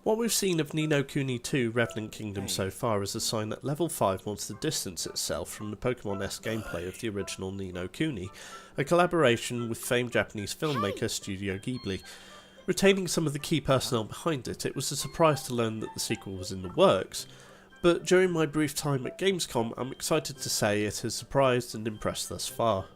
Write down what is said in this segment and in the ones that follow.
What we've seen of Ni No Kuni 2 Revenant Kingdom so far is a sign that Level 5 wants to distance itself from the Pokémon-esque gameplay of the original Ni No Kuni, a collaboration with famed Japanese filmmaker Studio Ghibli. Retaining some of the key personnel behind it, it was a surprise to learn that the sequel was in the works, but during my brief time at Gamescom, I'm excited to say it has surprised and impressed thus far.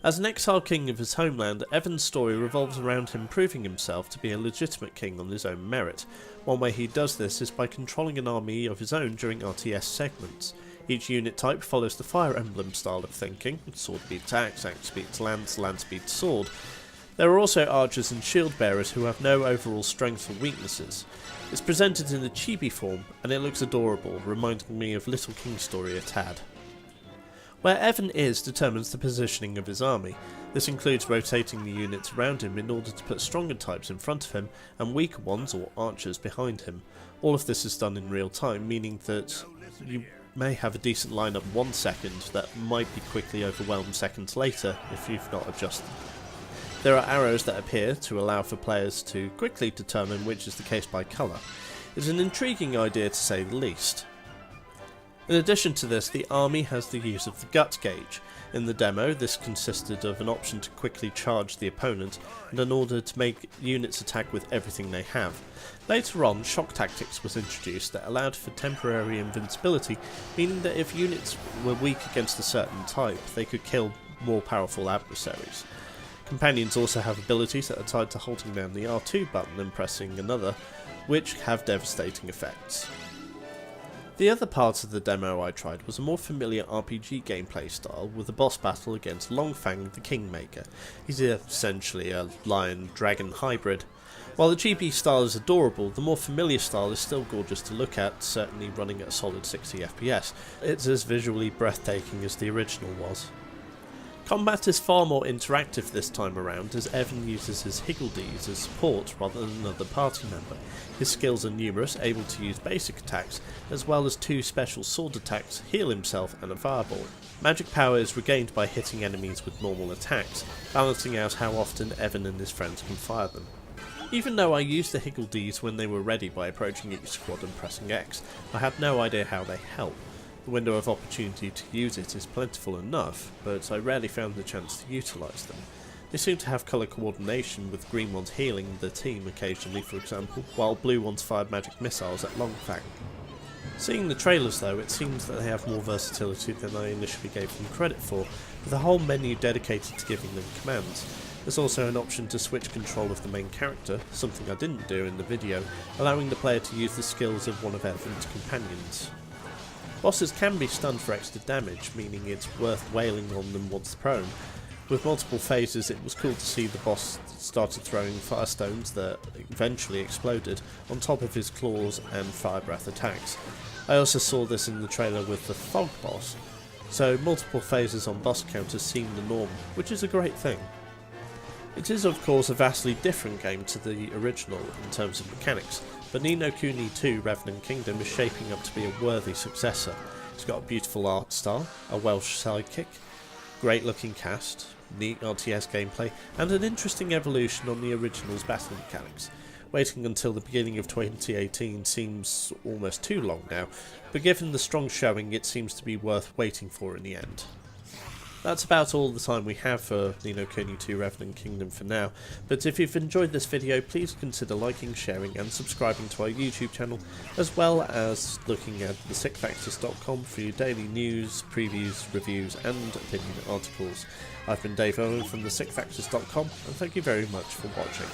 As an exiled king of his homeland, Evan's story revolves around him proving himself to be a legitimate king on his own merit. One way he does this is by controlling an army of his own during RTS segments. Each unit type follows the Fire Emblem style of thinking: sword beats axe, axe beats lance, lance beats sword. There are also archers and shield bearers who have no overall strengths or weaknesses. It's presented in a chibi form, and it looks adorable, reminding me of Little King's story a tad. Where Evan is determines the positioning of his army. This includes rotating the units around him in order to put stronger types in front of him and weaker ones or archers behind him. All of this is done in real time, meaning that you may have a decent lineup 1 second that might be quickly overwhelmed seconds later if you've not adjusted. There are arrows that appear to allow for players to quickly determine which is the case by colour. It's an intriguing idea to say the least. In addition to this, the army has the use of the gut gauge. In the demo, this consisted of an option to quickly charge the opponent and in order to make units attack with everything they have. Later on, shock tactics was introduced that allowed for temporary invincibility, meaning that if units were weak against a certain type, they could kill more powerful adversaries. Companions also have abilities that are tied to holding down the R2 button and pressing another, which have devastating effects. The other part of the demo I tried was a more familiar RPG gameplay style with a boss battle against Longfang the Kingmaker. He's essentially a lion-dragon hybrid. While the chibi style is adorable, the more familiar style is still gorgeous to look at, certainly running at a solid 60 FPS. It's as visually breathtaking as the original was. Combat is far more interactive this time around, as Evan uses his Higgledies as support rather than another party member. His skills are numerous, able to use basic attacks, as well as 2 special sword attacks, heal himself and a fireball. Magic power is regained by hitting enemies with normal attacks, balancing out how often Evan and his friends can fire them. Even though I used the Higgledies when they were ready by approaching each squad and pressing X, I had no idea how they help. The window of opportunity to use it is plentiful enough, but I rarely found the chance to utilise them. They seem to have colour coordination, with green ones healing the team occasionally, for example, while blue ones fired magic missiles at Longfang. Seeing the trailers though, it seems that they have more versatility than I initially gave them credit for, with a whole menu dedicated to giving them commands. There's also an option to switch control of the main character, something I didn't do in the video, allowing the player to use the skills of one of Evan's companions. Bosses can be stunned for extra damage, meaning it's worth wailing on them once prone. With multiple phases, it was cool to see the boss started throwing firestones that eventually exploded on top of his claws and fire breath attacks. I also saw this in the trailer with the fog boss, so multiple phases on boss counters seem the norm, which is a great thing. It is of course a vastly different game to the original in terms of mechanics, but Ni No Kuni 2 Revenant Kingdom is shaping up to be a worthy successor. It's got a beautiful art style, a Welsh sidekick, great looking cast, neat RTS gameplay, and an interesting evolution on the original's battle mechanics. Waiting until the beginning of 2018 seems almost too long now, but given the strong showing, it seems to be worth waiting for in the end. That's about all the time we have for Ni No Kuni 2 Revenant Kingdom for now, but if you've enjoyed this video, please consider liking, sharing and subscribing to our YouTube channel, as well as looking at thesickfactors.com for your daily news, previews, reviews and opinion articles. I've been Dave Owen from thesickfactors.com, and thank you very much for watching.